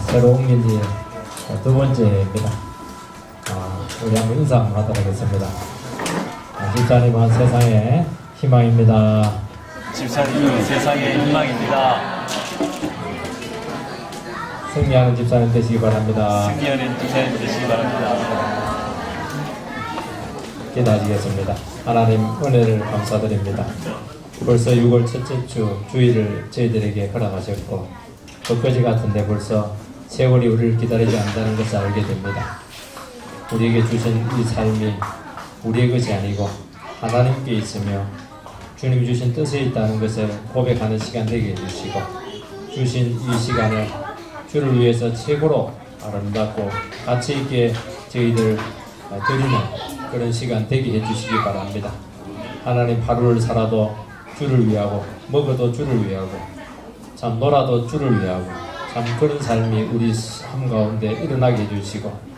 새로운 길 두 번째입니다. 우리 한번 인사 한번 하도록 하겠습니다. 집사님은 세상의 희망입니다. 집사님은 세상의 희망입니다. 승리하는 집사님 되시기 바랍니다. 승리하는 집사님 되시기 바랍니다. 기도하시겠습니다. 하나님 은혜를 감사드립니다. 벌써 6월 첫째 주 주일을 저희들에게 허락하셨고 엊그제 같은데 벌써 세월이 우리를 기다리지 않는다는 것을 알게 됩니다. 우리에게 주신 이 삶이 우리의 것이 아니고 하나님께 있으며 주님 주신 뜻에 있다는 것을 고백하는 시간 되게 해주시고 주신 이 시간을 주를 위해서 최고로 아름답고 가치 있게 저희들 드리는 그런 시간 되게 해주시기 바랍니다. 하나님 하루를 살아도 주를 위하고 먹어도 주를 위하고 참 놀아도 주를 위하고 참 그런 삶이 우리 삶 가운데 일어나게 해주시고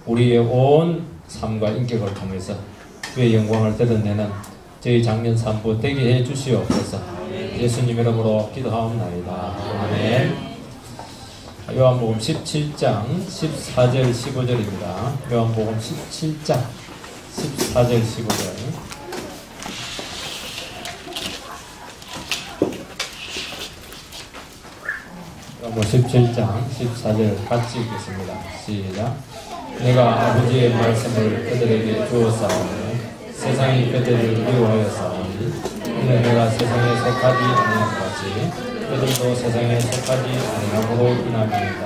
우리의 온 삶과 인격을 통해서 주의 영광을 드러내는 저희 장년 산부 되게 해주시옵소서. 예수님 이름으로 기도하옵나이다. 아멘. 요한복음 17장 14절 15절입니다. 요한복음 17장 14절 15절. 요한복음 17장 14절 같이 읽겠습니다. 시작. 내가 아버지의 말씀을 그들에게 주었사오니 세상이 그들을 미워하였사오니 이는 내가 세상에 속하지 아니한 같이 그들도 세상에 속하지 아니함으로 인함이니이다.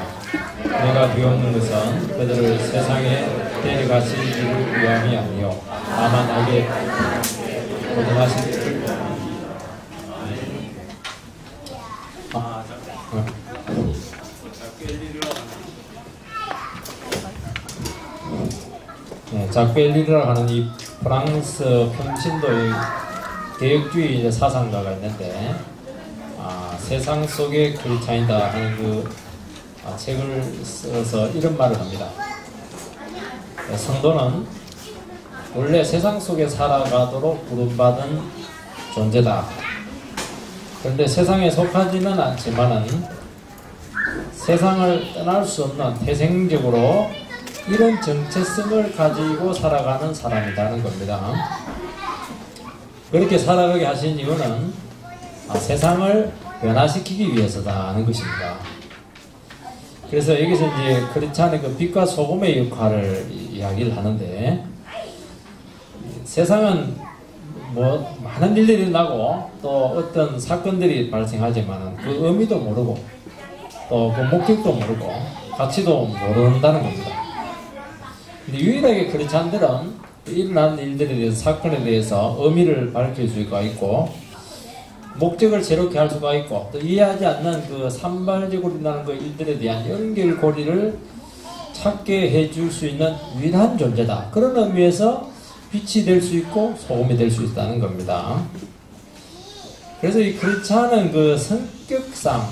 내가 비옵는 것은 그들을 세상에 데려가시기를 위함이 아니요 다만 악에 고등하시기를 자크엘리르라 하는 이 프랑스 평신도의 개혁주의 사상가가 있는데 세상 속의 크리스찬이다 하는 그 책을 써서 이런 말을 합니다. 성도는 원래 세상 속에 살아가도록 부름받은 존재다. 그런데 세상에 속하지는 않지만은 세상을 떠날 수 없는 태생적으로 이런 정체성을 가지고 살아가는 사람이라는 겁니다. 그렇게 살아가게 하신 이유는 세상을 변화시키기 위해서다 하는 것입니다. 그래서 여기서 이제 크리스찬의 그 빛과 소금의 역할을 이야기를 하는데 세상은 뭐 많은 일들이 나고 또 어떤 사건들이 발생하지만 그 의미도 모르고 또 그 목적도 모르고 가치도 모른다는 겁니다. 근데 유일하게 크리스찬들은 일어난 일들에 대해서 사건에 대해서 의미를 밝힐 수가 있고 목적을 새롭게 할 수가 있고 또 이해하지 않는 그 산발적으로 일어나는 그 일들에 대한 연결고리를 찾게 해줄 수 있는 유일한 존재다. 그런 의미에서 빛이 될 수 있고 소금이 될 수 있다는 겁니다. 그래서 이 크리스찬은 그 성격상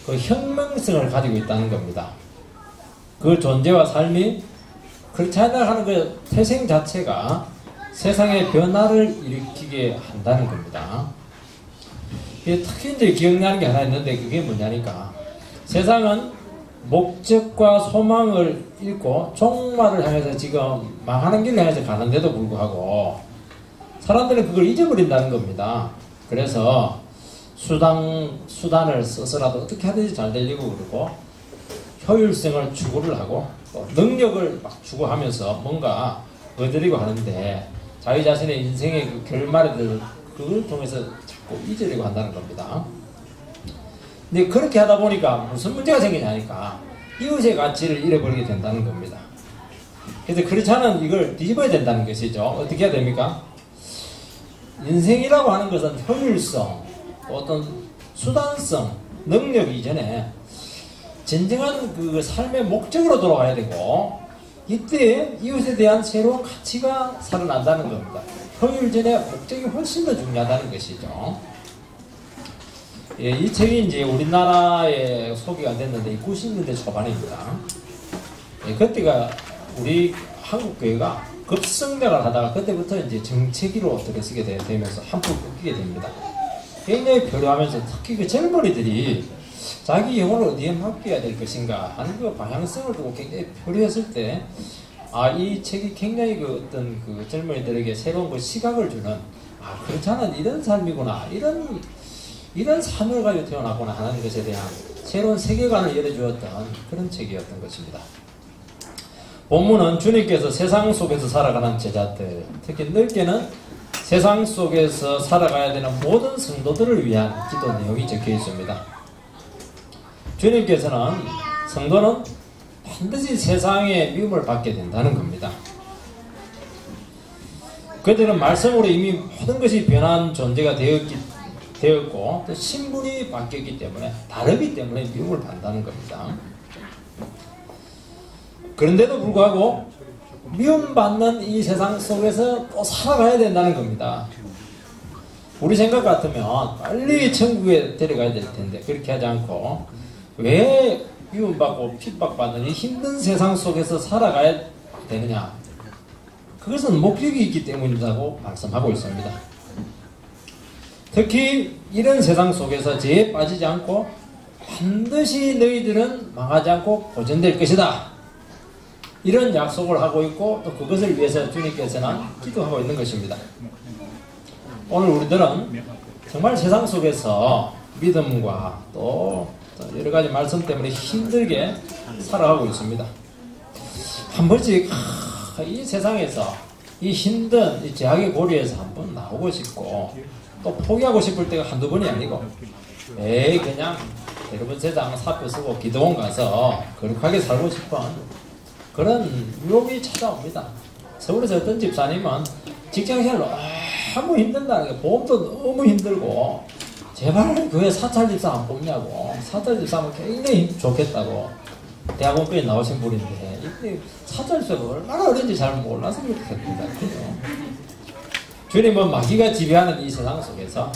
그 혁명성을 가지고 있다는 겁니다. 그 존재와 삶이 크리스찬이라 하는 그 태생 자체가 세상의 변화를 일으키게 한다는 겁니다. 특히 이제 기억나는 게 하나 있는데 그게 뭐냐니까 세상은 목적과 소망을 잃고 종말을 향해서 지금 망하는 길을 향해서 가는데도 불구하고 사람들은 그걸 잊어버린다는 겁니다. 그래서 수단을 써서라도 어떻게 하든지 잘 되려고 그러고 효율성을 추구를 하고 또 능력을 막 추구하면서 뭔가 얻으려고 하는데 자기 자신의 인생의 그 결말을 그걸 통해서 자꾸 잊으려고 한다는 겁니다. 근데 그렇게 하다 보니까 무슨 문제가 생기냐니까 이웃의 가치를 잃어버리게 된다는 겁니다. 그래서 크리스찬은 이걸 뒤집어야 된다는 것이죠. 어떻게 해야 됩니까? 인생이라고 하는 것은 효율성, 어떤 수단성, 능력 이전에 진정한 그 삶의 목적으로 돌아가야 되고 이때 이웃에 대한 새로운 가치가 살아난다는 겁니다. 효율 전에 목적이 훨씬 더 중요하다는 것이죠. 이 책이 이제 우리나라에 소개가 됐는데 90년대 초반입니다. 그때가 우리 한국교회가 급성장을 하다가 그때부터 이제 정체기로 어떻게 쓰게 되면서 한풀 꺾이게 됩니다. 굉장히 표류하면서 특히 그 젊은이들이 자기 영혼을 어디에 맡겨야 될 것인가 하는 그 방향성을 두고 굉장히 표류했을 때, 이 책이 굉장히 그 어떤 그 젊은이들에게 새로운 그 시각을 주는, 그렇지 않은 이런 삶이구나, 이런 삶을 가지고 태어났구나 하는 것에 대한 새로운 세계관을 열어주었던 그런 책이었던 것입니다. 본문은 주님께서 세상 속에서 살아가는 제자들, 특히 넓게는 세상 속에서 살아가야 되는 모든 성도들을 위한 기도 내용이 적혀 있습니다. 주님께서는 성도는 반드시 세상의 미움을 받게 된다는 겁니다. 그들은 말씀으로 이미 모든 것이 변한 존재가 되었고 또 신분이 바뀌었기 때문에, 다르기 때문에 미움을 받는다는 겁니다. 그런데도 불구하고 미움받는 이 세상 속에서 또 살아가야 된다는 겁니다. 우리 생각 같으면 빨리 천국에 데려가야 될 텐데 그렇게 하지 않고 왜 미움받고 핍박받는 이 힘든 세상 속에서 살아가야 되느냐? 그것은 목적이 있기 때문이라고 말씀하고 있습니다. 특히 이런 세상 속에서 죄에 빠지지 않고 반드시 너희들은 망하지 않고 보존될 것이다, 이런 약속을 하고 있고 또 그것을 위해서 주님께서는 기도하고 있는 것입니다. 오늘 우리들은 정말 세상 속에서 믿음과 또 여러 가지 말씀 때문에 힘들게 살아가고 있습니다. 한 번씩 이 세상에서 이 힘든 이 제약의 고리에서 한번 나오고 싶고 또 포기하고 싶을 때가 한두 번이 아니고 매일 그냥 여러분 세상 사표 쓰고 기도원 가서 거룩하게 살고 싶은 그런 유혹이 찾아옵니다. 서울에서 어떤 집사님은 직장생활로 너무 힘든다는 게, 보험도 너무 힘들고 제발 교회 사찰집사 안 뽑냐고, 사찰집사면 굉장히 좋겠다고 대학원까지 나오신 분인데 이때 사찰집사가 얼마나 어려운지 잘 몰라서 그렇게 됩니다. 주님은 마귀가 지배하는 이 세상 속에서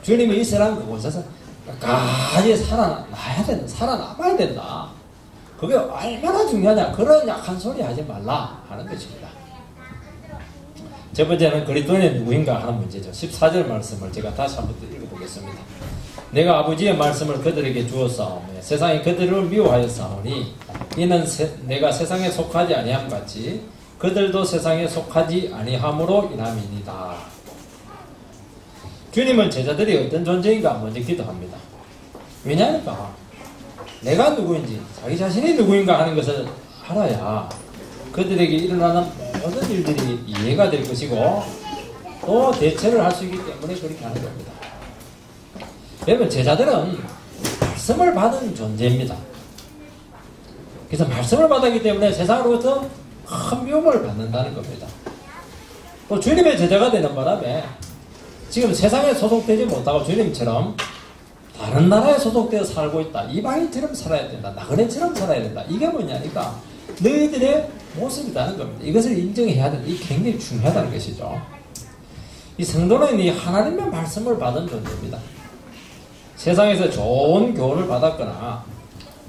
주님이 이 세상 그곳에서 끝까지 살아남아야 된다. 그게 얼마나 중요하냐, 그런 약한 소리 하지 말라 하는 것입니다. 첫 번째는 그리스도인이 누구인가 하는 문제죠. 14절 말씀을 제가 다시 한번 읽어보겠습니다. 내가 아버지의 말씀을 그들에게 주었사오며 세상이 그들을 미워하였사오니 이는 내가 세상에 속하지 아니함 같이 그들도 세상에 속하지 아니함으로 인함이니이다. 주님은 제자들이 어떤 존재인가 먼저 기도합니다. 왜냐하니까 내가 누구인지, 자기 자신이 누구인가 하는 것을 알아야 그들에게 일어나는 모든 일들이 이해가 될 것이고 또 대처를 할 수 있기 때문에 그렇게 하는 겁니다. 여러분, 제자들은 말씀을 받은 존재입니다. 그래서 말씀을 받았기 때문에 세상으로부터 큰 미움을 받는다는 겁니다. 또 주님의 제자가 되는 바람에 지금 세상에 소속되지 못하고 주님처럼 다른 나라에 소속되어 살고 있다, 이방인처럼 살아야 된다, 나그네처럼 살아야 된다, 이게 뭐냐니까 너희들의 모습이라는 겁니다. 이것을 인정해야 된다. 이게 굉장히 중요하다는 것이죠. 이 성도는 이 하나님의 말씀을 받은 존재입니다. 세상에서 좋은 교훈을 받았거나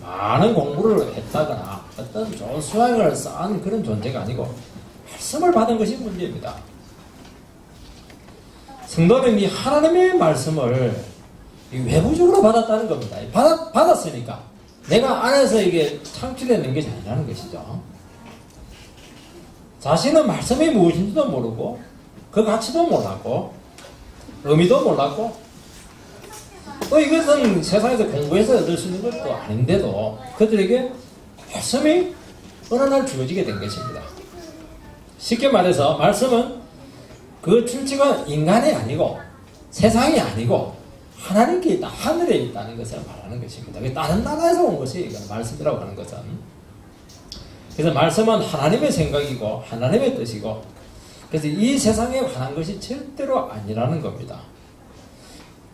많은 공부를 했다거나 어떤 좋은 수양을 쌓은 그런 존재가 아니고 말씀을 받은 것이 문제입니다. 성도는 이 하나님의 말씀을 외부적으로 받았다는 겁니다. 받았으니까 내가 안에서 이게 창출해낸 것이 아니라는 것이죠. 자신은 말씀이 무엇인지도 모르고 그 가치도 몰랐고 의미도 몰랐고 또 이것은 세상에서 공부해서 얻을 수 있는 것도 아닌데도 그들에게 말씀이 어느 날 주어지게 된 것입니다. 쉽게 말해서 말씀은 그 출처가 인간이 아니고 세상이 아니고 하나님께 있다, 하늘에 있다는 것을 말하는 것입니다. 다른 나라에서 온 것이 말씀이라고 하는 것은. 그래서 말씀은 하나님의 생각이고 하나님의 뜻이고, 그래서 이 세상에 관한 것이 절대로 아니라는 겁니다.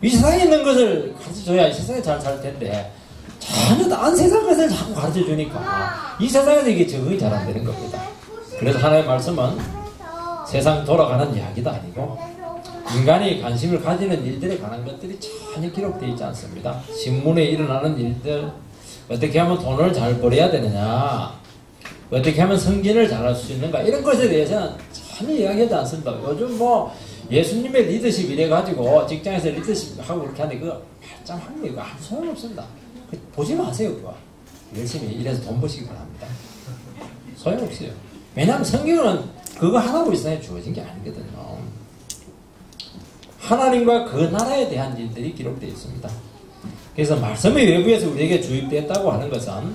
이 세상에 있는 것을 가르쳐줘야 이 세상에 잘 살 텐데 전혀 다른 세상 것을 자꾸 가르쳐주니까 이 세상에서 이게 적응이 잘 안 되는 겁니다. 그래서 하나님의 말씀은 세상 돌아가는 이야기도 아니고 인간이 관심을 가지는 일들에 관한 것들이 전혀 기록되어 있지 않습니다. 신문에 일어나는 일들, 어떻게 하면 돈을 잘 벌어야 되느냐, 어떻게 하면 승진을 잘할 수 있는가, 이런 것에 대해서는 전혀 이야기하지 않습니다. 요즘 뭐 예수님의 리더십 이래가지고 직장에서 리더십 하고 그렇게 하는데 그거 발전합니다. 이거 아무 소용없습니다. 보지 마세요. 그거 열심히 일해서 돈 버시기 바랍니다. 소용없어요. 왜냐하면 성경은 그거 하나로 이상에 주어진 게 아니거든요. 하나님과 그 나라에 대한 일들이 기록되어 있습니다. 그래서 말씀의 외부에서 우리에게 주입되었다고 하는 것은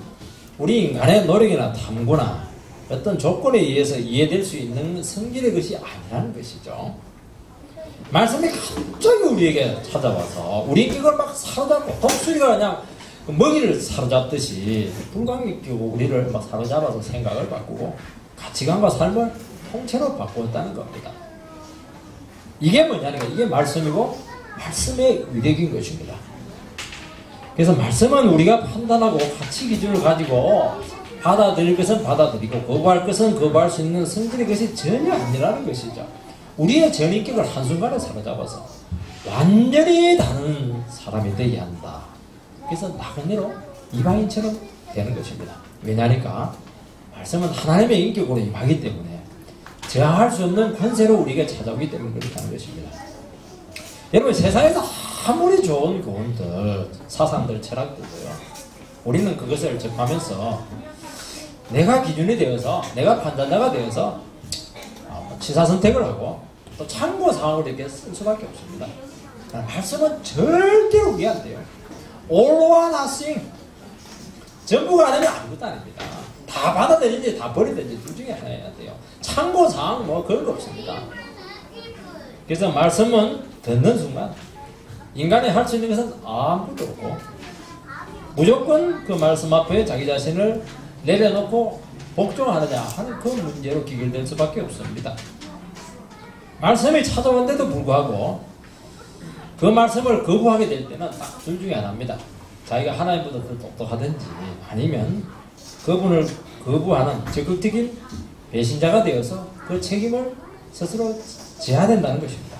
우리 인간의 노력이나 탐구나 어떤 조건에 의해서 이해될 수 있는 성질의 것이 아니라는 것이죠. 말씀이 갑자기 우리에게 찾아와서 우리 이걸 막 사로잡고 독수리가 그냥 먹이를 사로잡듯이 불광이 끼고 우리를 막 사로잡아서 생각을 바꾸고 가치관과 삶을 통째로 바꾸었다는 겁니다. 이게 뭐냐니까 이게 말씀이고 말씀의 위력인 것입니다. 그래서 말씀은 우리가 판단하고 가치 기준을 가지고 받아들일 것은 받아들이고 거부할 것은 거부할 수 있는 성질의 것이 전혀 아니라는 것이죠. 우리의 전인격을 한순간에 사로잡아서 완전히 다른 사람이 되게 한다. 그래서 나그네로 이방인처럼 되는 것입니다. 왜냐니까 말씀은 하나님의 인격으로 임하기 때문에 저항할 수 없는 권세로 우리에게 찾아오기 때문에 그렇게 하는 것입니다. 여러분 세상에서 아무리 좋은 교훈들, 사상들, 철학들도요. 우리는 그것을 접하면서 내가 기준이 되어서 내가 판단자가 되어서 취사선택을 하고 또 참고사항을 이렇게 쓸 수밖에 없습니다. 말씀은 절대로 그게 안 돼요. All or nothing. 전부가 아니면 아무것도 아닙니다. 다 받아들이든지 다 버리든지 둘 중에 하나여야 돼요. 참고사항 뭐 그런 거 없습니다. 그래서 말씀은 듣는 순간 인간이 할 수 있는 것은 아무것도 없고 무조건 그 말씀 앞에 자기 자신을 내려놓고 복종하느냐 하는 그 문제로 귀결될 수밖에 없습니다. 말씀이 찾아온데도 불구하고 그 말씀을 거부하게 될 때는 딱 둘 중에 하나입니다. 자기가 하나님보다 더 똑똑하든지 아니면 그분을 거부하는 적극적인 배신자가 되어서 그 책임을 스스로 져야 된다는 것입니다.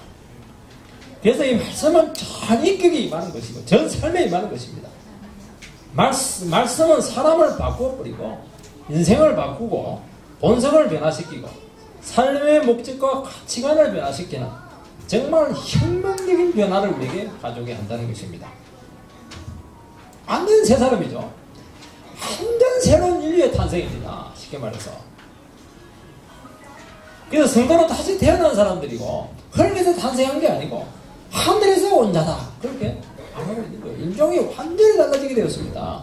그래서 이 말씀은 전 인격에 임하는 것이고 전 삶에 임하는 것입니다. 말씀은 사람을 바꿔버리고 인생을 바꾸고 본성을 변화시키고 삶의 목적과 가치관을 변화시키는 정말 혁명적인 변화를 우리에게 가져오게 한다는 것입니다. 완전 새 사람이죠. 완전 새로운 인류의 탄생입니다. 쉽게 말해서. 그래서 성도는 다시 태어난 사람들이고 흙에서 탄생한 게 아니고 하늘에서 온 자다. 그렇게 말하고 있는 거예요. 인종이 완전히 달라지게 되었습니다.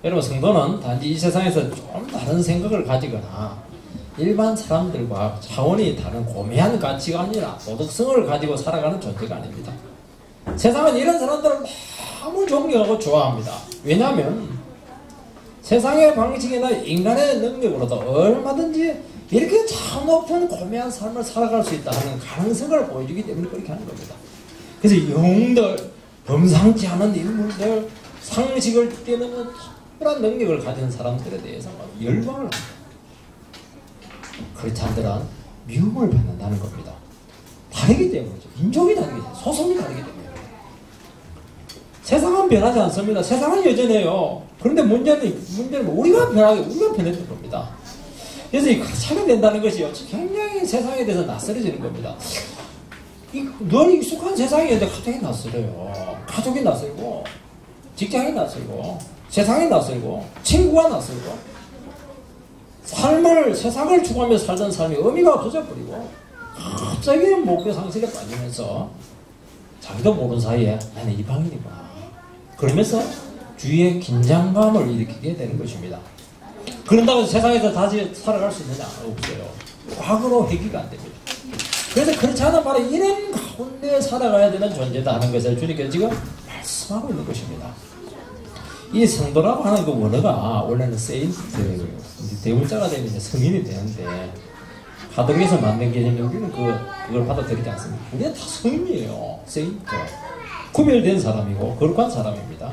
여러분 성도는 단지 이 세상에서 좀 다른 생각을 가지거나 일반 사람들과 차원이 다른 고매한 가치관이나 도덕성을 가지고 살아가는 존재가 아닙니다. 세상은 이런 사람들을 너무 존경하고 좋아합니다. 왜냐하면 세상의 방식이나 인간의 능력으로도 얼마든지 이렇게 참 높은 고매한 삶을 살아갈 수 있다 하는 가능성을 보여주기 때문에 그렇게 하는 겁니다. 그래서 영웅들, 범상치 않은 인물들, 상식을 뛰어넘는 특별한 능력을 가진 사람들에 대해서 열광을 합니다. 그렇지 않더라 미움을 받는다는 겁니다. 다르기 때문이죠. 인종이 다르기 때문에, 소속이 다르기 때문에. 세상은 변하지 않습니다. 세상은 여전해요. 그런데 문제는 우리가 변했던 겁니다. 그래서 이 가차가 된다는 것이 굉장히 세상에 대해서 낯설어지는 겁니다. 늘 익숙한 세상이었는데 갑자기 낯설어요. 가족이 낯설고, 직장이 낯설고, 세상이 낯설고, 친구가 낯설고, 세상을 추구하면서 살던 삶이 의미가 없어져 버리고, 갑자기 목표 상실에 빠지면서, 자기도 모르는 사이에 나는 이방인이구나. 그러면서 주위에 긴장감을 일으키게 되는 것입니다. 그런다고 해서 세상에서 다시 살아갈 수 있느냐? 없어요. 과거로 회귀가 안 됩니다. 그래서 그렇지 않아 바로 이런 가운데 살아가야 되는 존재다 하는 것을 주님께서 지금 말씀하고 있는 것입니다. 이 성도라고 하는 그 원어가 원래는 세인트, 대문자가 되면 이제 성인이 되는데 가톨릭에서 만든 개념이 우리는 그걸 받아들이지 않습니다. 우리는 다 성인이에요. 세인트. 구별된 사람이고 거룩한 사람입니다.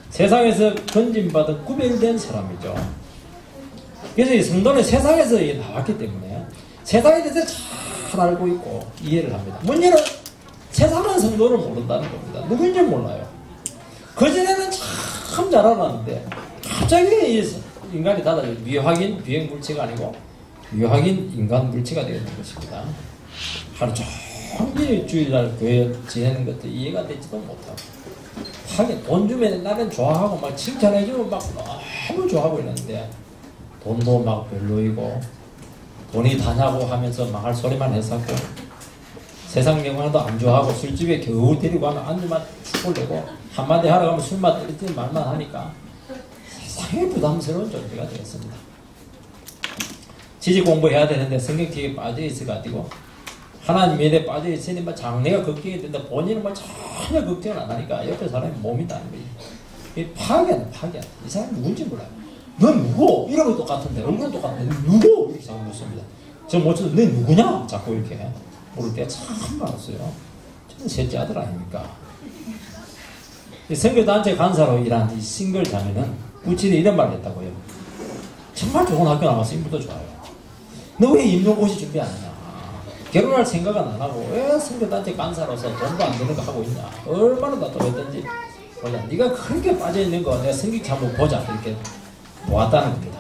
세상에서 건진받은 구별된 사람이죠. 그래서 이 성도는 세상에서 나왔기 때문에 세상에 대해서 잘 알고 있고 이해를 합니다. 문제는 세상은 성도를 모른다는 겁니다. 누군지 몰라요. 그전에는 참 잘 알았는데 갑자기 인간이 달라져요. 미확인 비행 물체가 아니고 미확인 인간 물체가 되는 것입니다. 하루 종일 주일날 교회 지내는 것도 이해가 되지도 못하고 사기 돈 주면 나는 좋아하고 막 칭찬해주면 막 너무 좋아하고 이러는데 돈도 막 별로이고 돈이 다냐고 하면서 막 할 소리만 했었고 세상 영광도 안 좋아하고 술집에 겨우 데리고 가면 안주만 축을 내고 한마디 하러 가면 술만 떨어지는 말만 하니까 세상에 부담스러운 존재가 되었습니다. 지식 공부해야 되는데 성경책에 빠져있어가지고 하나님에 대해 빠져있으니 뭐 장래가 걱정이 된다. 본인은 뭐 전혀 걱정을 안 하니까 옆에 사람이 몸이 다는 거예요. 이 파괴하는. 이 사람이 누군지 몰라요. 넌 누구? 이러고 똑같은데 얼굴은 똑같은데 누구? 이렇게 자꾸 묻습니다. 저 못 쳐도 너 누구냐? 자꾸 이렇게 물을 때가 참 많았어요. 저는 셋째 아들 아닙니까? 이 선교단체 간사로 일한 이 싱글 자매는 부친이 이런 말을 했다고요. 정말 좋은 학교 나와서 인부도 좋아요. 너 왜 임용고시 준비 안 하냐? 결혼할 생각은 안 하고 왜 선교단체 간사로서 돈도 안 드는 거 하고 있냐? 얼마나 답답했던지 보자. 네가 그렇게 빠져있는 거 내가 성경책 한번 보자. 이렇게 모았다는 겁니다.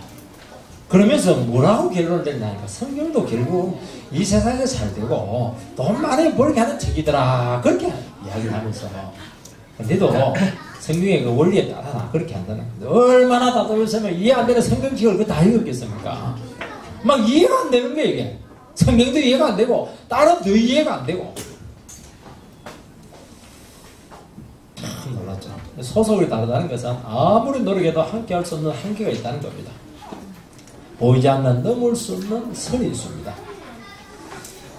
그러면서 뭐라고 결론을 내냐니까 성경도 결국 이 세상에서 잘 되고 돈 많이 벌게 하는 책이더라. 그렇게 이야기를 하면서 근데도 성경의 그 원리에 따라 그렇게 한다는 겁니다. 얼마나 답답했으면 이해 안 되는 성경책을 다 읽었겠습니까? 막 이해가 안 되는 거예요 이게. 성경도 이해가 안 되고 다른 더 이해가 안 되고 참 놀랐죠. 소속이 다르다는 것은 아무리 노력해도 함께 할 수 없는 한계가 있다는 겁니다. 보이지 않는 넘을 수 없는 선이 있습니다.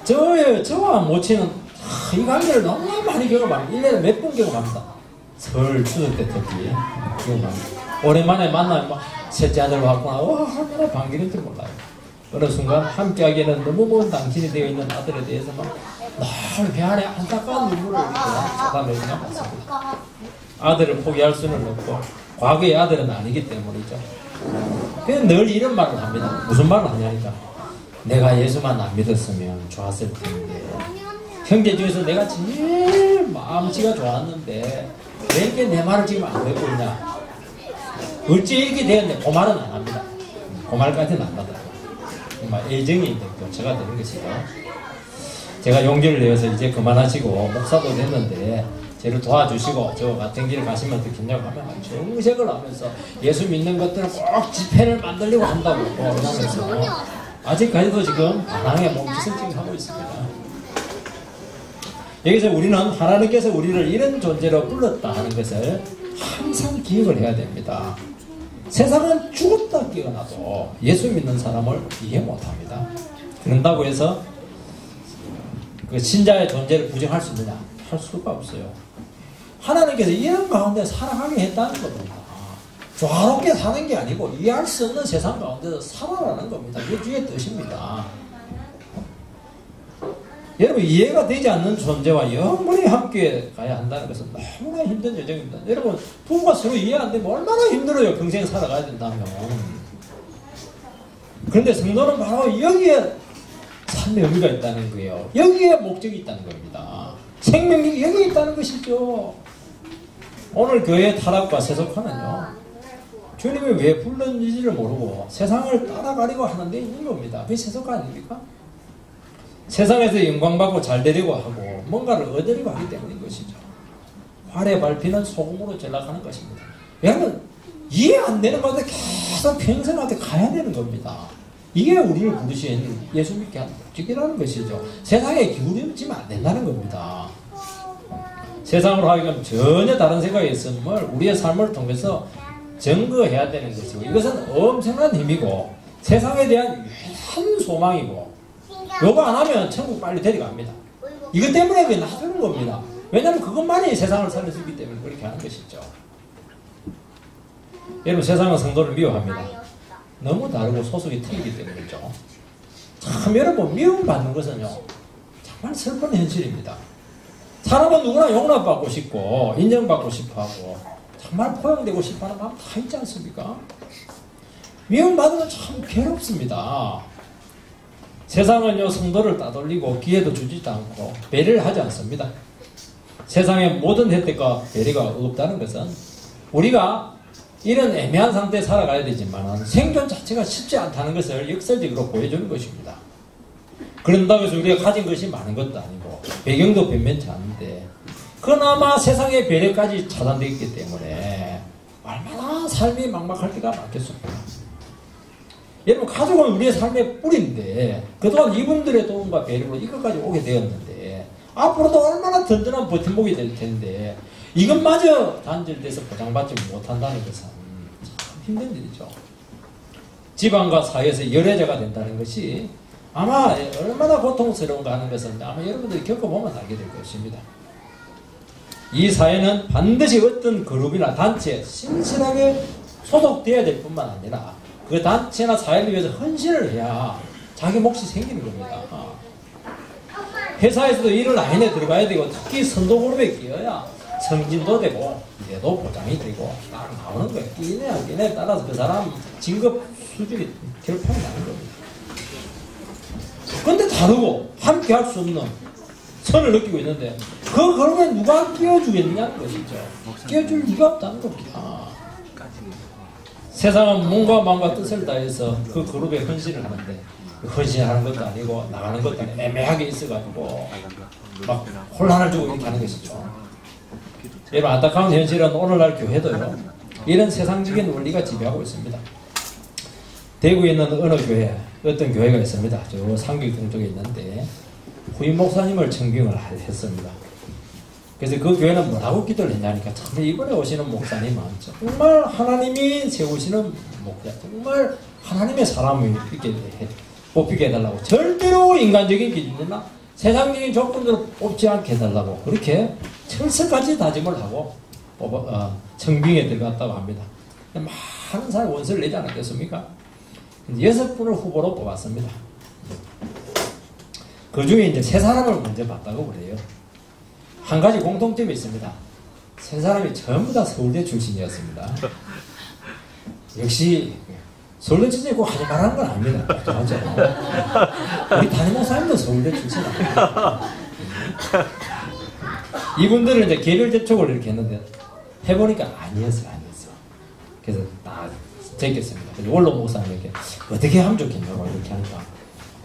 저와 모친은 이 관계를 너무 많이 경험합니다. 1년에 몇 번 경험합니다. 설 추석 때 특히 경험합니다. 오랜만에 만나면 막 셋째 아들 왔구나. 와 얼마나 반기는 줄 몰라요. 어느 순간 함께하기에는 너무 먼 당신이 되어 있는 아들에 대해서 막 늘 배 안에 안타까운 눈물을 이렇게 쏟아내는 것 같습니다. 아들을 포기할 수는 없고 과거의 아들은 아니기 때문이죠. 그냥 늘 이런 말을 합니다. 무슨 말을 하냐니까 내가 예수만 안 믿었으면 좋았을 텐데 형제 중에서 내가 제일 마음씨가 좋았는데 왜 내 말을 지금 안 듣고 있냐 어찌 이렇게 되었네. 그 말은 안 합니다. 그 말까지는 안 하더라고요. 정말 애정이 교체가 되는 것이죠. 제가 용기를 내어서 이제 그만하시고 목사도 됐는데 저를 도와주시고 저 같은 길 가시면 어떻겠냐고 하면 정색을 하면서 예수 믿는 것들은 꼭 집회를 만들려고 한다고 하면서 아직까지도 지금 반항에 몸기승징하고 있습니다. 여기서 우리는 하나님께서 우리를 이런 존재로 불렀다 하는 것을 항상 기억을 해야 됩니다. 세상은 죽었다 깨어나도 예수 믿는 사람을 이해 못합니다. 그런다고 해서 그 신자의 존재를 부정할 수 있느냐? 할 수가 없어요. 하나님께서 이런 가운데 살아가게 했다는 겁니다. 조화롭게 사는 게 아니고 이해할 수 없는 세상 가운데서 살아라는 겁니다. 그게 주의 뜻입니다. 여러분 이해가 되지 않는 존재와 영원히 함께 가야 한다는 것은 너무나 힘든 여정입니다. 여러분 부부가 서로 이해 안 되면 얼마나 힘들어요. 평생 살아가야 된다면. 그런데 성도는 바로 여기에 삶의 의미가 있다는 거예요. 여기에 목적이 있다는 겁니다. 생명력이 여기에 있다는 것이죠. 오늘 교회의 타락과 세속화는요. 주님이 왜 불렀는지를 모르고 세상을 따라가려고 하는 데 있는 겁니다. 그게 세속화 아닙니까? 세상에서 영광받고 잘 되려고 하고 뭔가를 얻으려고 하기 때문인 것이죠. 활의 밟히는 소금으로 전락하는 것입니다. 여러분 이해 안 되는 건데 계속 평생한테 가야 되는 겁니다. 이게 우리를 부르신 예수 믿게 하는 목적이라는 것이죠. 세상에 기울여지면 안 된다는 겁니다. 세상으로 하여금 전혀 다른 생각이 있음을 우리의 삶을 통해서 증거해야 되는 것이고 이것은 엄청난 힘이고 세상에 대한 유일한 소망이고 요거 안 하면 천국 빨리 데려갑니다. 이것 때문에 그게 놔두는 겁니다. 왜냐하면 그것만이 세상을 살릴 수 있기 때문에 그렇게 하는 것이죠. 여러분 세상은 성도를 미워합니다. 너무 다르고 소속이 틀리기 때문이죠. 참 여러분 미움받는 것은요 정말 슬픈 현실입니다. 사람은 누구나 용납받고 싶고 인정받고 싶어하고 정말 포용되고 싶어하는 마음 다 있지 않습니까? 미움받는 건 참 괴롭습니다. 세상은요 성도를 따돌리고 기회도 주지도 않고 배려를 하지 않습니다. 세상의 모든 혜택과 배려가 없다는 것은 우리가 이런 애매한 상태에 살아가야 되지만 생존 자체가 쉽지 않다는 것을 역설적으로 보여주는 것입니다. 그런다고 해서 우리가 가진 것이 많은 것도 아니고 배경도 변변치 않은데 그나마 세상의 배려까지 차단되어 있기 때문에 얼마나 삶이 막막할 때가 많겠습니까? 여러분, 가족은 우리의 삶의 뿌리인데 그동안 이분들의 도움과 배려로 이것까지 오게 되었는데 앞으로도 얼마나 든든한 버팀목이 될 텐데 이것마저 단절돼서 보장받지 못한다는 것은 참 힘든 일이죠. 집안과 사회에서 열애자가 된다는 것이 아마 얼마나 고통스러운가 하는 것은 아마 여러분들이 겪어보면 알게 될 것입니다. 이 사회는 반드시 어떤 그룹이나 단체에 신실하게 소속되어야 될 뿐만 아니라 그 단체나 사회를 위해서 헌신을 해야 자기 몫이 생기는 겁니다. 회사에서도 이런 라인에 들어가야 되고 특히 선도 그룹에 끼어야 승진도 되고 미래도 보장이 되고 딱 나오는 거예요. 끼네 안 끼네에 따라서 그 사람 진급 수준이 결판이 나는 겁니다. 그런데 다르고 함께 할 수 없는 선을 느끼고 있는데 그 그룹에 누가 끼워주겠냐는 것이죠. 끼워줄 리가 없다는 겁니다. 세상은 몸과 마음과 뜻을 다해서 그 그룹에 헌신을 하는데 헌신하는 것도 아니고 나가는 것도 아니고 애매하게 있어가지고 막 혼란을 주고 이렇게 하는 것이죠. 여러분, 안타까운 현실은 오늘날 교회도요 이런 세상적인 원리가 지배하고 있습니다. 대구에 있는 어느 교회, 어떤 교회가 있습니다. 저 상기동 쪽에 있는데 후임 목사님을 청빙을 했습니다. 그래서 그 교회는 뭐라고 기도를 했냐니까 참 이번에 오시는 목사님은 정말 하나님이 세우시는 목사, 정말 하나님의 사람을 이렇게 뽑히게 해달라고, 절대로 인간적인 기준이나 세상적인 조건으로 뽑지 않게 해달라고 그렇게 철석같이 다짐을 하고 청빙에 들어갔다고 합니다. 많은 사람이 원서를 내지 않았겠습니까? 6분을 후보로 뽑았습니다. 그 중에 이제 3사람을 먼저 봤다고 그래요. 한 가지 공통점이 있습니다. 3사람이 전부 다 서울대 출신이었습니다. 역시 서울대 출신이 꼭 하지 말라는 건 아닙니다. 맞죠? 우리 담임 목사님도 서울대 출신 아닙니다. 이분들은 이제 개별 접촉을 이렇게 했는데 해보니까 아니었어. 그래서 다 제꼈습니다. 그래서 원로 목사님에게 어떻게 하면 좋겠냐고 이렇게 하니까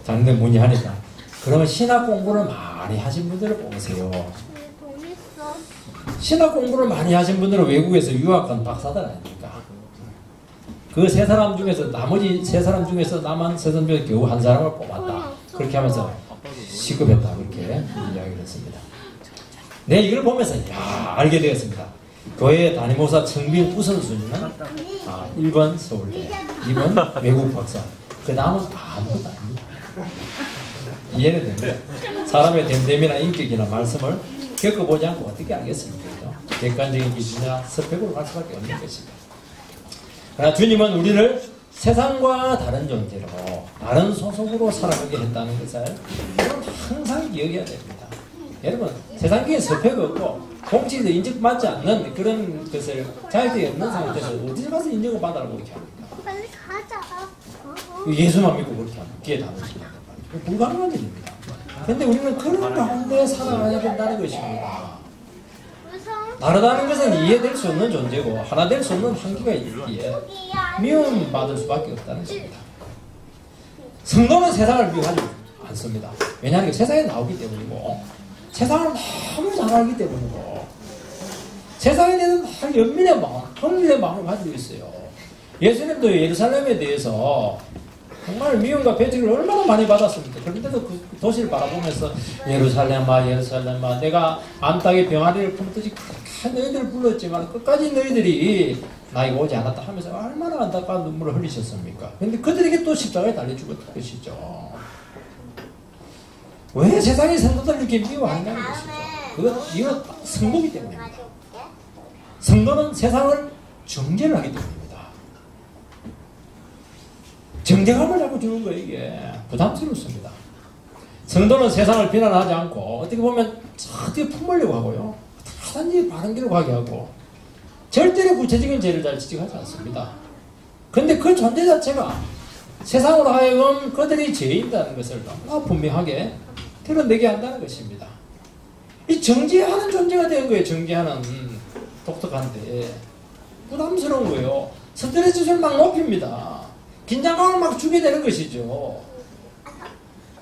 장례 문의하니까 그러면 신학 공부를 많이 하신 분들을 뽑으세요. 신학 공부를 많이 하신 분들은 외국에서 유학한 박사들 아닙니까? 그 3사람 중에서 나머지 3사람 중에서 남한 3사람 중에 겨우 1사람을 뽑았다. 그렇게 하면서 시급했다. 그렇게 이야기를 했습니다. 네, 이걸 보면서 알게 되었습니다. 교회 담임목사 청빙 우선순위는 1번 서울대, 2번 외국 박사, 그 다음은 아무것도 아닙니다. 이해는 됩니다. 사람의 됨됨이나 인격이나 말씀을 겪어보지 않고 어떻게 알겠습니까? 객관적인 기준이나 스펙으로 갈 수밖에 없는 것입니다. 그러나 주님은 우리를 세상과 다른 존재로 다른 소속으로 살아가게 했다는 것을 여러분 항상 기억해야 됩니다. 여러분, 세상에 스펙 없고 공직에서 인정받지 않는 그런 것을 자격이 없는 상태에서 어디 가서 인정을 받으라고 그렇게 합니까? 빨리 가자. 예수만 믿고 그렇게 합니다. 기회 나누신다는 말이에요. 불가능한 일입니다. 근데 우리는 그런 가운데 살아가야 된다는 것입니다. 다르다는 것은 이해될 수 없는 존재고 하나 될 수 없는 한계가 있기에 미움받을 수밖에 없다는 것입니다. 성도는 세상을 미워하지 않습니다. 왜냐하면 세상에 나오기 때문이고 세상을 너무 잘 알기 때문이고 세상에 대해서 연민의 마음, 형민의 마음을 가지고 있어요. 예수님도 예루살렘에 대해서 정말 미움과 배척을 얼마나 많이 받았습니까? 그런데도 그 도시를 바라보면서 예루살렘아 예루살렘아 내가 암 땅에 병아리를 품듯이 그렇게 너희들을 불렀지만 끝까지 너희들이 나에게 오지 않았다 하면서 얼마나 안타까운 눈물을 흘리셨습니까? 그런데 그들에게 또 십자가에 달려 죽었던 것이죠. 왜 세상의 성도들 이렇게 미워하느냐는 것이죠. 그건 이유는 성도이기 때문입니다. 성도는 세상을 정죄를 하기 때문입니다. 정죄감을 자꾸 주는 거예요. 이게 부담스럽습니다. 성도는 세상을 비난하지 않고 어떻게 보면 어떻게 품으려고 하고요. 하단지 바른 길로 가게 하고 절대로 구체적인 죄를 잘 지적하지 않습니다. 그런데 그 존재 자체가 세상으로 하여금 그들이 죄인이라는 것을 너무나 분명하게 드러내게 한다는 것입니다. 이 정죄하는 존재가 된 거예요. 정죄하는 독특한데 부담스러운 거예요. 스트레스를 막 높입니다. 긴장감을 막 주게 되는 것이죠.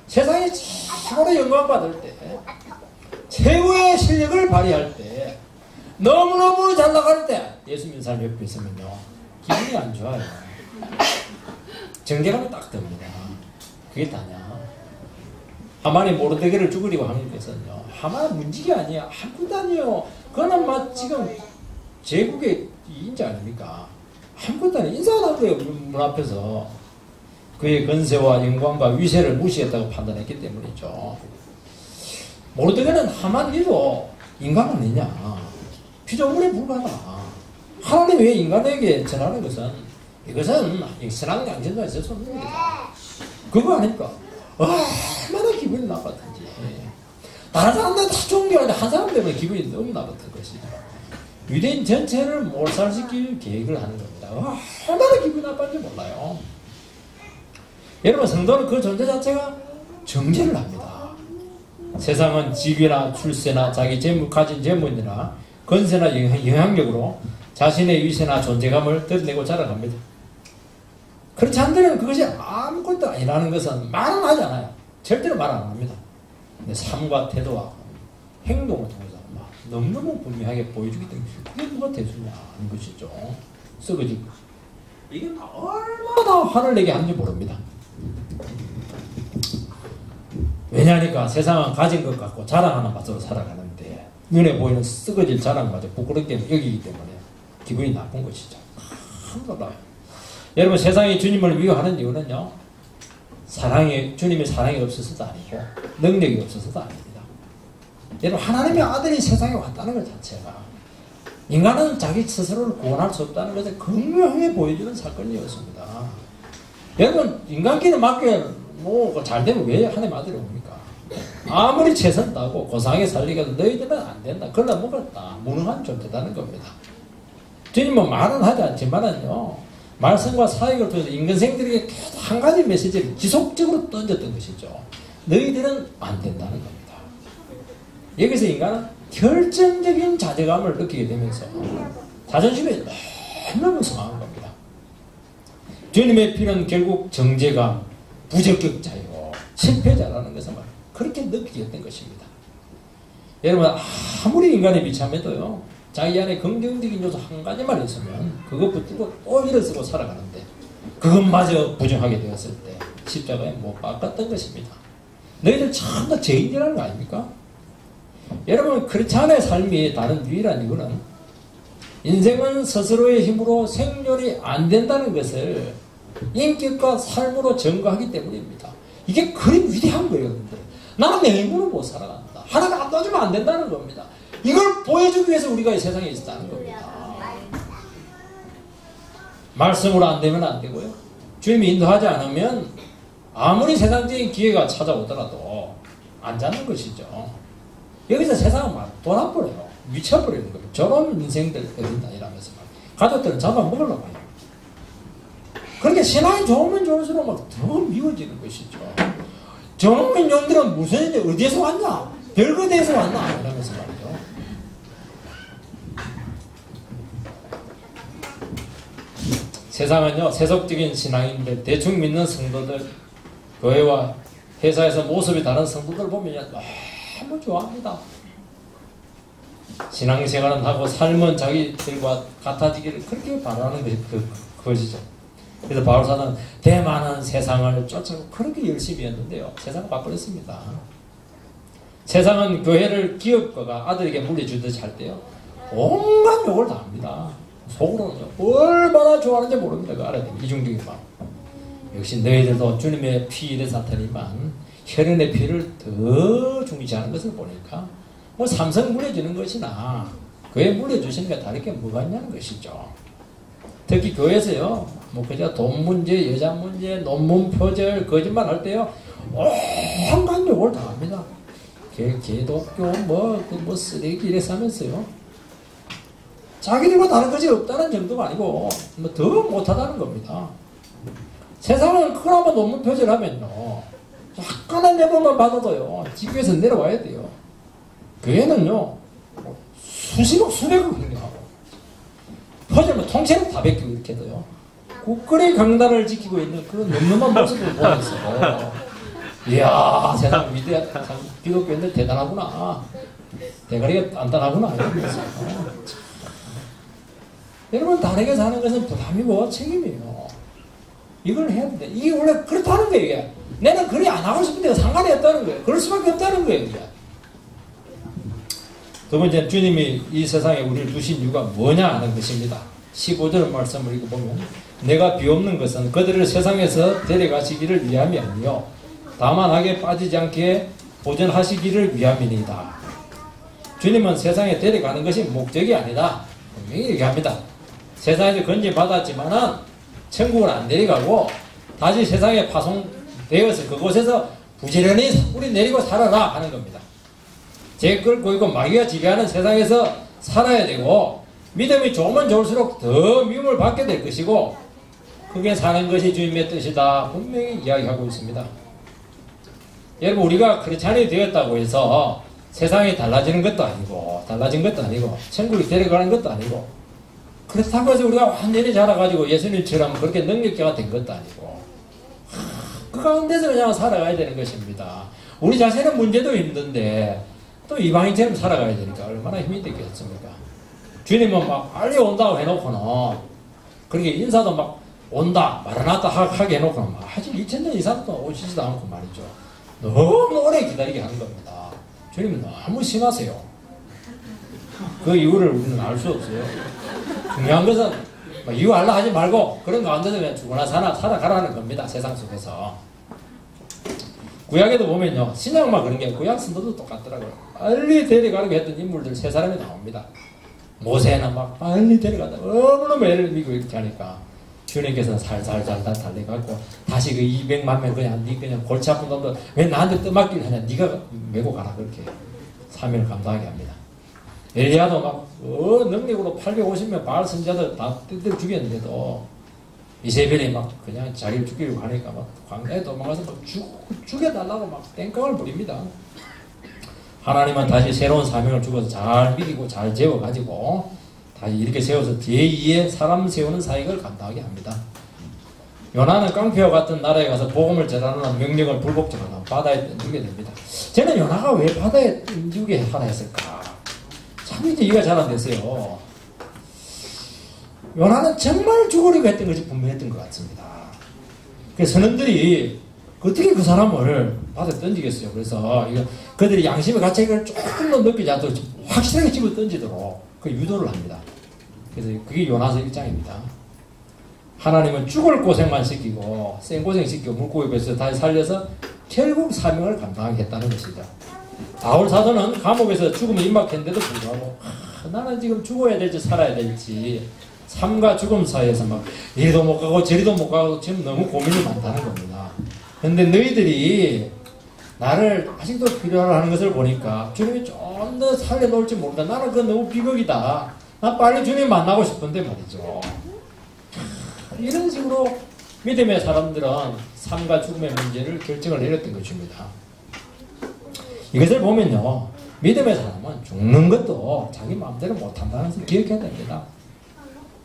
세상에 최고로 영광받을 때 최고의 실력을 발휘할 때, 너무너무 잘 나갈 때 예수 믿는 사람 옆에 있으면요 기분이 안 좋아요. 정죄감이 딱 듭니다. 그게 다냐? 하만이 모르드게를 죽이려고 하는 것은요, 하만 문지기 아니야, 아무것도 아니에요. 그거는 막 지금 제국의 인자 아닙니까? 아무것도 아니에요. 인사가 난 거예요. 문 앞에서. 그의 건세와 영광과 위세를 무시했다고 판단했기 때문이죠. 모르드게는 하만이도 인간 아니냐, 피조물에 불과하다. 하나님이 왜 인간에게 전하는 것은, 이것은 선한 양심과 있을 수 없는 일이다. 그거 아닙니까? 얼마나 기분이 나빴던지. 다른 사람들 다 존경하는데 한 사람 때문에 기분이 너무 나빴던 것이죠. 유대인 전체를 몰살시킬 계획을 하는 겁니다. 얼마나 기분이 나빴는지 몰라요. 여러분, 성도는 그 존재 자체가 정죄를 합니다. 세상은 직위나 출세나 자기 가진 재물이나 건세나 영향력으로 자신의 위세나 존재감을 드러내고 자랑합니다. 그렇지 않으면 그것이 아무것도 아니라는 것은 말은 하지 않아요. 절대로 말 안 합니다. 근데 삶과 태도와 행동을 통해서 너무너무 분명하게 보여주기 때문에 그게 누가 대수냐 하는 것이죠. 썩어지고. 이게 얼마나 화를 내게 하는지 모릅니다. 왜냐하니까 세상은 가진 것 갖고 자랑하는 맛으로 살아가는데 눈에 보이는 썩어질 자랑마저 부끄럽게 여기기 때문에 기분이 나쁜 것이죠. 놀라요. 여러분, 세상이 주님을 미워하는 이유는요, 주님의 사랑이 없어서도 아니고 능력이 없어서도 아닙니다. 여러분, 하나님의 아들이 세상에 왔다는 것 자체가 인간은 자기 스스로를 구원할 수 없다는 것을 극명하게 보여주는 사건이었습니다. 여러분, 인간끼리 맞게 잘 되면 왜 하나님 아들이 옵니까? 아무리 최선 다하고 고상하게 살리게도 너희들은 안 된다. 그러나 먹었다. 무능한 존재다는 겁니다. 주님은 말은 하지 않지만은요, 말씀과 사역을 통해서 인간생들에게 계속 한 가지 메시지를 지속적으로 던졌던 것이죠. 너희들은 안 된다는 겁니다. 여기서 인간은 결정적인 자괴감을 느끼게 되면서 자존심이 너무너무 상한 겁니다. 주님의 피는 결국 정죄감, 부적격자요, 실패자라는 것을 그렇게 느끼게 된 것입니다. 여러분, 아무리 인간이 비참해도요, 자기 안에 긍정적인 요소 한 가지만 있으면 그것 붙들고 또 일어서고 살아가는데 그것마저 부정하게 되었을 때 십자가에 못 박았던 것입니다. 너희들 참 다 죄인이라는 거 아닙니까? 여러분, 크리스찬의 삶이 다른 유일한 이유는 인생은 스스로의 힘으로 생존이 안 된다는 것을 인격과 삶으로 증거하기 때문입니다. 이게 그리 위대한 거예요. 근데 나는 내 힘으로 못 살아간다. 하나님 안 도와주면 안 된다는 겁니다. 이걸 보여주기 위해서 우리가 이 세상에 있었다는 겁니다. 말씀으로 안 되면 안 되고요. 주님이 인도하지 않으면 아무리 세상적인 기회가 찾아오더라도 안 자는 것이죠. 여기서 세상은 막 돌아버려요. 미쳐버리는 거예요. 저런 인생들 어딘다 이러면서 가족들은 잡아먹으려고 해요. 그렇게 신앙이 좋으면 좋을수록 막 더 미워지는 것이죠. 저놈의 놈들은 무슨 일이 어디에서 왔냐? 별거 대에서 왔나? 이러면서 말이죠. 세상은요, 세속적인 신앙인들, 대충 믿는 성도들, 교회와 회사에서 모습이 다른 성도들 보면 너무 좋아합니다. 신앙생활은 하고 삶은 자기들과 같아지기를 그렇게 바라는 것이죠. 그래서 바울사는 대만한 세상을 쫓아서 그렇게 열심히 했는데요, 세상은 바꿔렸습니다. 세상은 교회를 기업가가 아들에게 물려주듯이 할 때요, 온갖 욕을 다 합니다. 속으로는요, 얼마나 좋아하는지 모릅니다. 그 알아야 됩니다. 이중적인 마음. 역시 너희들도 주님의 피일의 사탄이만 혈연의 피를 더 중시하는 것을 보니까 뭐 삼성 물려주는 것이나 교회 물려주시는 게 다를 게 뭐가 있냐는 것이죠. 특히 교회에서요, 뭐 그저 돈 문제, 여자 문제, 논문 표절, 거짓말 할 때요, 온갖 욕을 다 합니다. 개독교, 뭐 쓰레기 이래서 하면서요, 자기들과 다른 것이 없다는 정도가 아니고 뭐 더 못하다는 겁니다. 세상은 그나마 논문 표절하면요, 약간의 내용만 받아도요, 지구에서 내려와야 돼요. 교회는요, 수십억, 수백억 행동하고 표절은 통째로 다 베끼고 이렇게 해도요, 국거리 강단을 지키고 있는 그런 늠름한 모습을 보면서 이야, 세상 위대한 기독교인들 대단하구나. 대가리가 단단하구나. 여러분, 다르게 사는 것은 부담이고 책임이에요. 이걸 해야 돼. 이게 원래 그렇다는 거예요. 이게. 내는 그리 안 하고 싶은데 상관이 없다는 거예요. 그럴 수밖에 없다는 거예요. 이게. 두 번째, 주님이 이 세상에 우리를 두신 이유가 뭐냐 하는 것입니다. 15절 말씀을 읽어보면, 내가 비옵는 것은 그들을 세상에서 데려가시기를 위함이 아니요 다만 악에 빠지지 않게 보존하시기를 위함이니이다. 주님은 세상에 데려가는 것이 목적이 아니다. 분명히 얘기합니다. 세상에서 건진받았지만은 천국을 안 데려가고 다시 세상에 파송되어서 그곳에서 부지런히 뿌리 내리고 살아라 하는 겁니다. 죄 끌고 있고 마귀가 지배하는 세상에서 살아야 되고, 믿음이 좋으면 좋을수록 더 미움을 받게 될 것이고, 그게 사는 것이 주님의 뜻이다. 분명히 이야기하고 있습니다. 여러분, 우리가 크리스찬이 되었다고 해서 세상이 달라지는 것도 아니고, 달라진 것도 아니고, 천국에 데려가는 것도 아니고, 그렇다고 해서 우리가 완전히 자라가지고 예수님처럼 그렇게 능력자가 된 것도 아니고, 그 가운데서 그냥 살아가야 되는 것입니다. 우리 자신의 문제도 힘든데 또 이방인처럼 살아가야 되니까 얼마나 힘이 되겠습니까? 주님은 막 빨리 온다고 해놓고는, 그렇게 인사도 막 온다, 마라나타 하게 해놓고는 아직 2000년 이상도 오시지도 않고 말이죠. 너무 오래 기다리게 하는 겁니다. 주님은 너무 심하세요. 그 이유를 우리는 알 수 없어요. 중요한 것은 이유 알라 하지 말고 그런 가운데서 그냥 죽거나 살아가라는 겁니다. 세상 속에서. 구약에도 보면요, 신약만 그런 게 구약 선도도 똑같더라고요. 빨리 데려가려고 했던 인물들 세 사람이 나옵니다. 모세는 막 빨리 데려간다. 너무너무 애를 믿고 이렇게 하니까 주님께서는 살살 달래갖고 다시 그 200만 명 그냥 골치 아픈 놈들 왜 나한테 떠맡기를 하냐, 네가 메고 가라, 그렇게 사명을 감당하게 합니다. 엘리야도 막 능력으로 850명 바알 선지자들 다 뜯어 죽였는데도 이세벨이 막 그냥 자기를 죽이려고 하니까 막 광야에 도망가서 막 죽여달라고 막 땡깡을 부립니다. 하나님은 다시 새로운 사명을 주고서 잘 믿이고 잘 재워가지고 다시 이렇게 세워서 제2의 사람 세우는 사역을 감당하게 합니다. 요나는 깡패와 같은 나라에 가서 복음을 전하는 명령을 불복종하고 바다에 던지게 됩니다. 저는 요나가 왜 바다에 던지게 하라 했을까? 참 이제 이해가 잘 안 됐어요. 요나는 정말 죽으려고 했던 것이 분명했던 것 같습니다. 그래서 선원들이 어떻게 그 사람을 바다에 던지겠어요. 그래서 그들이 양심의 가책을 조금 더 느끼지 않도록 확실하게 집어 던지도록 그 유도를 합니다. 그래서 그게 요나서 1장입니다. 하나님은 죽을 고생만 시키고 생고생 시키고 물고기 뱃에서 다시 살려서 결국 사명을 감당하겠다는 것이죠. 바울 사도는 감옥에서 죽음에 임박했는데도 불구하고 나는 지금 죽어야 될지 살아야 될지 삶과 죽음 사이에서 막 이리도 못 가고 저리도 못 가고 지금 너무 고민이 많다는 겁니다. 그런데 너희들이 나를 아직도 필요로 하는 것을 보니까 주님이 좀 더 살려놓을지 모른다. 나는 그건 너무 비극이다. 난 빨리 주님 만나고 싶은데 말이죠. 이런 식으로 믿음의 사람들은 삶과 죽음의 문제를 결정을 내렸던 것입니다. 이것을 보면요, 믿음의 사람은 죽는 것도 자기 마음대로 못한다는 것을 기억해야 됩니다.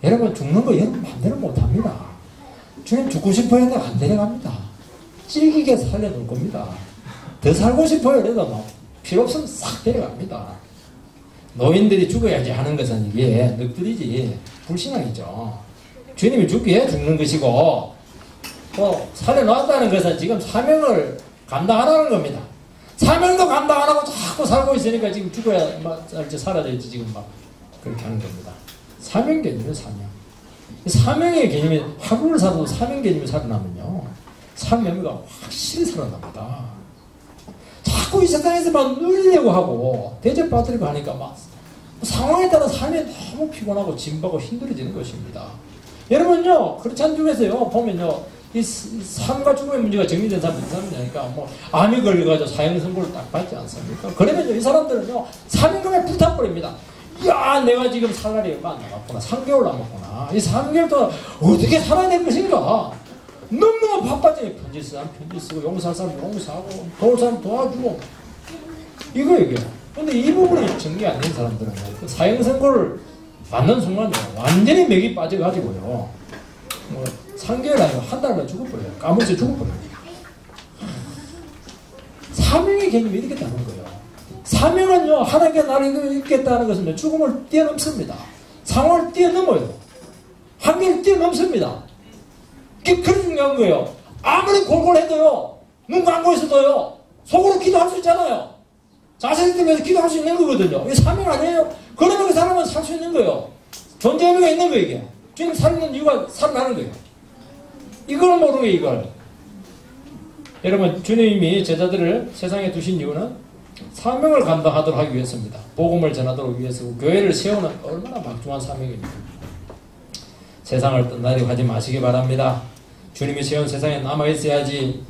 여러분, 죽는 거 여러분 마음대로 못합니다. 주님 죽고 싶어 해도 안 데려갑니다. 찔기게 살려놓을 겁니다. 더 살고 싶어요. 그래도 막 필요 없으면 싹 데려갑니다. 노인들이 죽어야지 하는 것은 이게 넋두리지 불신앙이죠. 주님이 죽기에 죽는 것이고 또 살려놓았다는 것은 지금 사명을 감당 안 하는 겁니다. 사명도 감당 안 하고 자꾸 살고 있으니까 지금 죽어야 살아야 될지 지금 막 그렇게 하는 겁니다. 사명 개념이에요. 사명의 개념이 하루를 살아도 사명 개념이 살아나면요, 삶의 의미가 확실히 살아납니다. 자꾸 이 세상에서만 누리려고 하고 대접받으려고 하니까 막 상황에 따라 삶이 너무 피곤하고 짐박고 힘들어지는 것입니다. 여러분요, 크리스찬 중에서요 보면요, 이 삶과 죽음의 문제가 정리된 사람이 있습니까? 뭐 암이 걸려가지고 사형 선고를 딱 받지 않습니까? 그러면요, 이 사람들은요 사명감에 불타버립니다. 야, 내가 지금 살 날이 얼마 안 남았구나. 3개월 남았구나. 이 3개월 동안 어떻게 살아야 될 것인가? 너무너무 바빠져. 편지 쓰면 편지 쓰고, 용서할 사람 용서하고, 도울 사람 도와주고, 이게. 근데 이 부분이 정리 안 된 사람들은 그 사형 선고를 받는 순간 완전히 맥이 빠져가지고요, 뭐 3개월 아니고 한 달만 죽어버려요. 까무러져 죽어버려요. 사명의 개념이 이렇게 다른 거예요. 사명은요, 하나님께 나를 있겠다는 것은 죽음을 뛰어넘습니다. 상황을 뛰어넘어요. 한계를 뛰어넘습니다. 그게 그런 중요한 거예요. 아무리 골골해도요, 눈 감고 있어도요, 속으로 기도할 수 있잖아요. 자신을 위해서 기도할 수 있는 거거든요. 이게 사명 아니에요? 그러면 그 사람은 살 수 있는 거예요. 존재 의미가 있는 거예요, 이게. 주님 살는 이유가 살아나는 거예요. 이걸 모르는 거예요, 이걸. 여러분, 주님이 제자들을 세상에 두신 이유는 사명을 감당하도록 하기 위해서입니다. 복음을 전하도록 위해서고, 교회를 세우는 얼마나 막중한 사명입니다. 세상을 떠나려고 하지 마시기 바랍니다. 주님이 세운 세상에 남아있어야지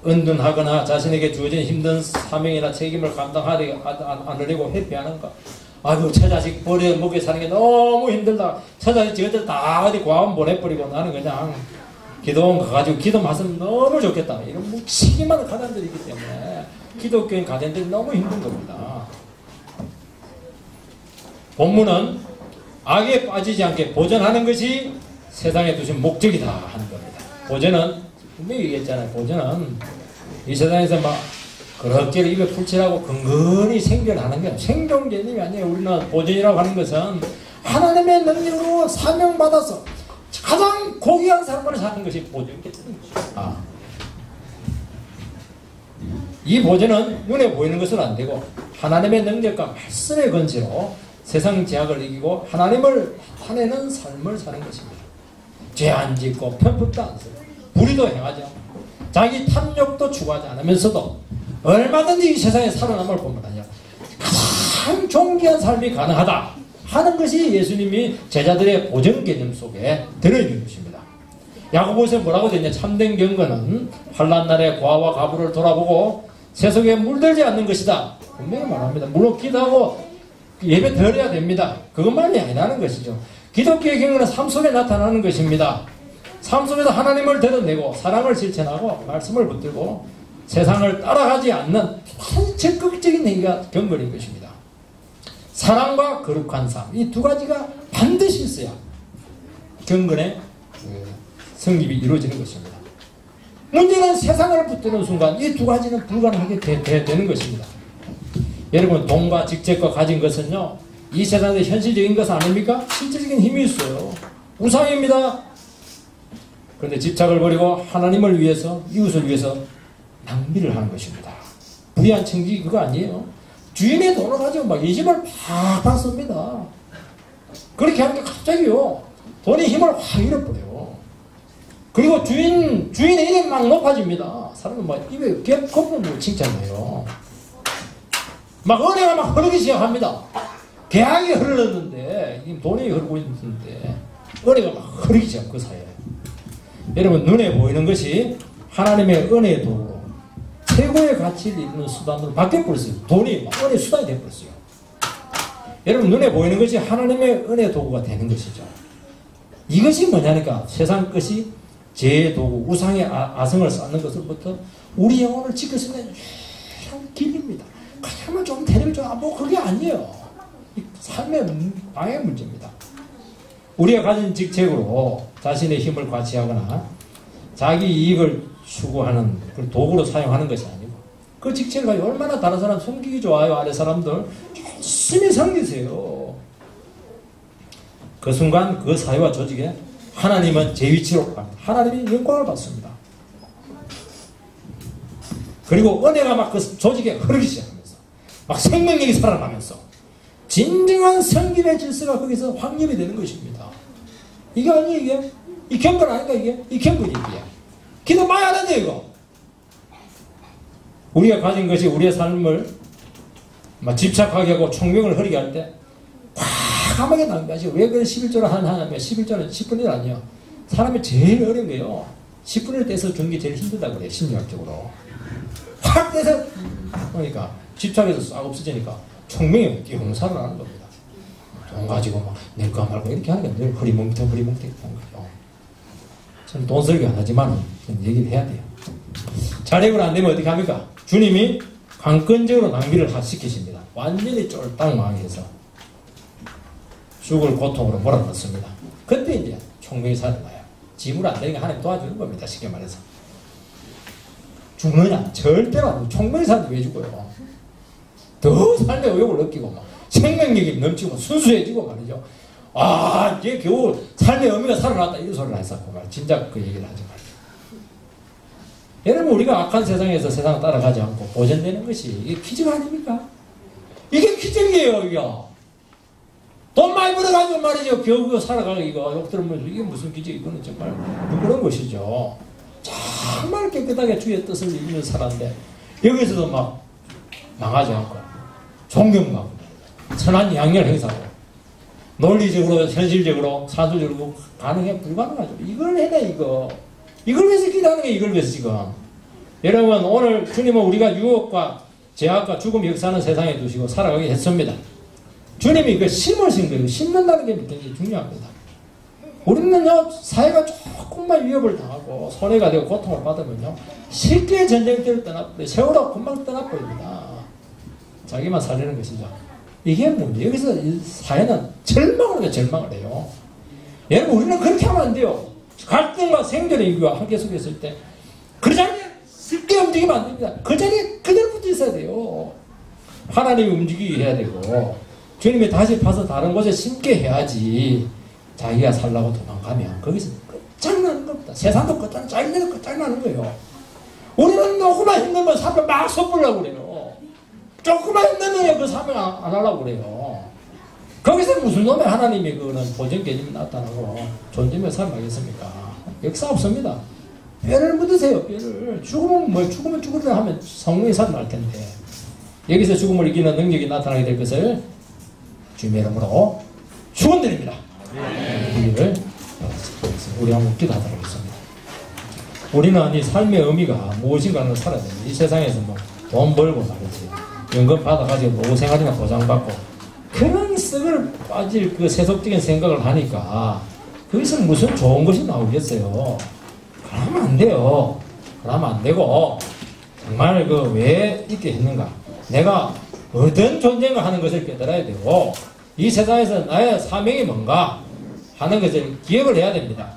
은둔하거나 자신에게 주어진 힘든 사명이나 책임을 감당하지 않으려고 회피하는가. 아이고, 처자식 버려 먹여 사는 게 너무 힘들다. 처자식 저들 다 어디 과원 보내버리고 나는 그냥 기도원 가가지고 기도 말씀 너무 좋겠다. 이런 묵직이만 가정들이 있기 때문에 기독교인 가정들이 너무 힘든 겁니다. 본문은 악에 빠지지 않게 보존하는 것이 세상에 두신 목적이다 하는 겁니다. 보존은 분명히 얘기했잖아요. 보존은 이 세상에서 막 그럭저럭 입에 풀칠하고 근근히 생존하는 게 생존 개념이 아니에요. 우리는 보존이라고 하는 것은 하나님의 능력으로 사명받아서 가장 고귀한 삶을 사는 것이 보존이겠습니다. 이 보존은 눈에 보이는 것은 안 되고 하나님의 능력과 말씀의 건지로 세상 제약을 이기고 하나님을 화내는 삶을 사는 것입니다. 죄 안 짓고 편법도 안 쓰고 불의도 행하죠. 자기 탐욕도 추구하지 않으면서도 얼마든지 이 세상에 살아남을 뿐만 아니라 가장 존귀한 삶이 가능하다 하는 것이 예수님이 제자들의 보존 개념 속에 들어있는 것입니다. 야고보서에 뭐라고 되어 있냐. 참된 경건은 환난 날에 과와 가부를 돌아보고 세속에 물들지 않는 것이다. 분명히 말합니다. 물론 기도하고 예배 드려야 됩니다. 그것만이 아니라는 것이죠. 기독교의 경건은 삶 속에 나타나는 것입니다. 삶 속에서 하나님을 드러내고 사랑을 실천하고 말씀을 붙들고 세상을 따라가지 않는 적극적인 행위가 경건인 것입니다. 사랑과 거룩한 삶, 이 두 가지가 반드시 있어야 경건의 성립이 이루어지는 것입니다. 문제는 세상을 붙드는 순간 이 두 가지는 불가능하게 되는 것입니다. 여러분, 돈과 직책과 가진 것은요, 이 세상의 현실적인 것은 아닙니까? 실질적인 힘이 있어요. 우상입니다. 그런데 집착을 버리고 하나님을 위해서, 이웃을 위해서 낭비를 하는 것입니다. 불의한 청지 그거 아니에요. 주인의 돈을 가지고 막 이 집을 팍팍 씁니다. 그렇게 하니까 갑자기요, 돈의 힘을 확 잃어버려요. 그리고 주인의 일이 막 높아집니다. 사람은 막 입에 거품 칭찬해요. 막 은혜가 막 흐르기 시작합니다. 계약이 흐르는데, 돈이 흐르고 있는데, 은혜가 막 흐르기 시작, 그 사이에. 여러분, 눈에 보이는 것이 하나님의 은혜의 도구로 최고의 가치를 이루는 수단으로 바뀌어버렸어요. 돈이 막 은혜의 수단이 되어버렸어요. 여러분, 눈에 보이는 것이 하나님의 은혜의 도구가 되는 것이죠. 이것이 뭐냐니까, 세상 것이 죄의 도구, 우상의 아성을 쌓는 것으로부터 우리 영혼을 지킬 수 있는 유일한 길입니다. 그야말로 좀 대리를 좀, 뭐 그게 아니에요. 삶의 방해 문제입니다. 우리가 가진 직책으로 자신의 힘을 과시하거나 자기 이익을 추구하는 그 도구로 사용하는 것이 아니고, 그 직책을 가지고 얼마나 다른 사람 숨기기 좋아요. 아래 사람들 열심히 섬기세요. 그 순간 그 사회와 조직에 하나님은 제 위치로 갑니다. 하나님이 영광을 받습니다. 그리고 은혜가 막 그 조직에 흐르기 시작하면서 막 생명력이 살아나면서 진정한 성김의 질서가 거기서 확립이 되는 것입니다. 이게 아니에요, 이게? 이 경건 아닌가, 이게? 이 경건이 이게. 기도 많이 안 하는데, 이거. 우리가 가진 것이 우리의 삶을 막 집착하게 하고 총명을 흐리게 할 때, 과감하게 낭비하시고, 왜 그런 11조를 하냐면, 11조는 10분의 1 아니에요. 사람이 제일 어려운 게요, 10분의 1 떼서 주는 게 제일 힘들다 그래요, 심리학적으로. 확 떼서, 그러니까, 집착해서 싹 없어지니까, 총명이 용사를 하는 겁니다. 돈 가지고 막 낼까 말까 이렇게 하는 게 늘 흐리멍텅 하는 거예요. 저는 돈 설교 안 하지만 얘기를 해야 돼요. 자력으로 안 되면 어떻게 합니까? 주님이 강권적으로 낭비를 시키십니다. 완전히 쫄딱 망해서 죽을 고통으로 몰아넣습니다. 그때 이제 총명이 살아나요. 짐으로 안 되니까 하나님 도와주는 겁니다. 쉽게 말해서. 죽느냐? 절대로 안 돼요. 총명이 사는데 왜 죽어요? 더 삶의 의욕을 느끼고 막 생명력이 넘치고 순수해지고 말이죠. 아, 이제 겨우 삶의 의미가 살아났다 이런 소리를 했었고 말 진짜 그 얘기를 하지 말이죠. 여러분 우리가 악한 세상에서 세상 따라가지 않고 보존되는 것이 이게 기적 아닙니까? 이게 기적이에요. 이거 돈 많이 벌어가지고 말이죠. 겨우 살아가고 이거 욕 들으면서 이게 무슨 기적? 이거는 정말 부끄러운 것이죠. 정말 깨끗하게 주의 뜻을 이루면서 살았는데 여기서도 막 망하지 않고 존경하고 선한 양념 행사하고 논리적으로 현실적으로 사주적으로 가능해 불가능하죠. 이걸 해내 이거. 이걸 위해서 기도하는 게 이걸 위해서 지금. 여러분 오늘 주님은 우리가 유혹과 제약과 죽음 역사는 세상에 두시고 살아가게 했습니다. 주님이 그 심으신 거예요. 심는다는 게 굉장히 중요합니다. 우리는요 사회가 조금만 위협을 당하고 손해가 되고 고통을 받으면요 쉽게 전쟁터를 떠나버려요. 세월호 금방 떠나버립니다. 자기만 살리는 것이죠. 이게 문제. 여기서 이 사회는 절망을 해요. 여러분 우리는 그렇게 하면 안 돼요. 갈등과 생존의 위기와 함께 속에 있을 때 그 자리에 쉽게 움직이면 안 됩니다. 그 자리에 그대로 붙어 있어야 돼요. 하나님이 움직이게 해야 되고 주님이 다시 파서 다른 곳에 심게 해야지. 자기가 살라고 도망가면 거기서 끝장나는 겁니다. 세상도 끝장나는 거예요. 우리는 조금만 힘들면 사명 막 섣불려고 그래요. 조금만 힘들면 그 사명 안 하려고 그래요. 거기서 무슨 놈의 하나님이 그거는 보존 개념이 나타나고 존재며 살아가겠습니까? 역사 없습니다. 뼈를 묻으세요. 뼈를. 죽으면 죽으려 하면 성령이 살아날 텐데 여기서 죽음을 이기는 능력이 나타나게 될 것을 주님의 이름으로 축원드립니다. 우리를 우리 한번 기도하도록 하겠습니다. 우리는 이 삶의 의미가 무엇인가를 살아야 됩니다. 이 세상에서 뭐 돈 벌고 말이지 연금 받아가지고 노후 생활이나 보장받고 그런 썩을 빠질 그 세속적인 생각을 하니까 거기서 무슨 좋은 것이 나오겠어요. 그러면 안 돼요. 그러면 안 되고 정말 그 왜 있게 했는가 내가 어떤 존재인가 하는 것을 깨달아야 되고 이 세상에서 나의 사명이 뭔가 하는 것을 기억을 해야 됩니다.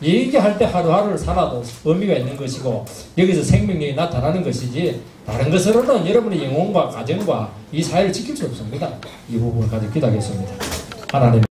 얘기할 때 하루하루를 살아도 의미가 있는 것이고 여기서 생명력이 나타나는 것이지 다른 것으로는 여러분의 영혼과 가정과 이 사회를 지킬 수 없습니다. 이 부분을 가지고 기도하겠습니다. 하나님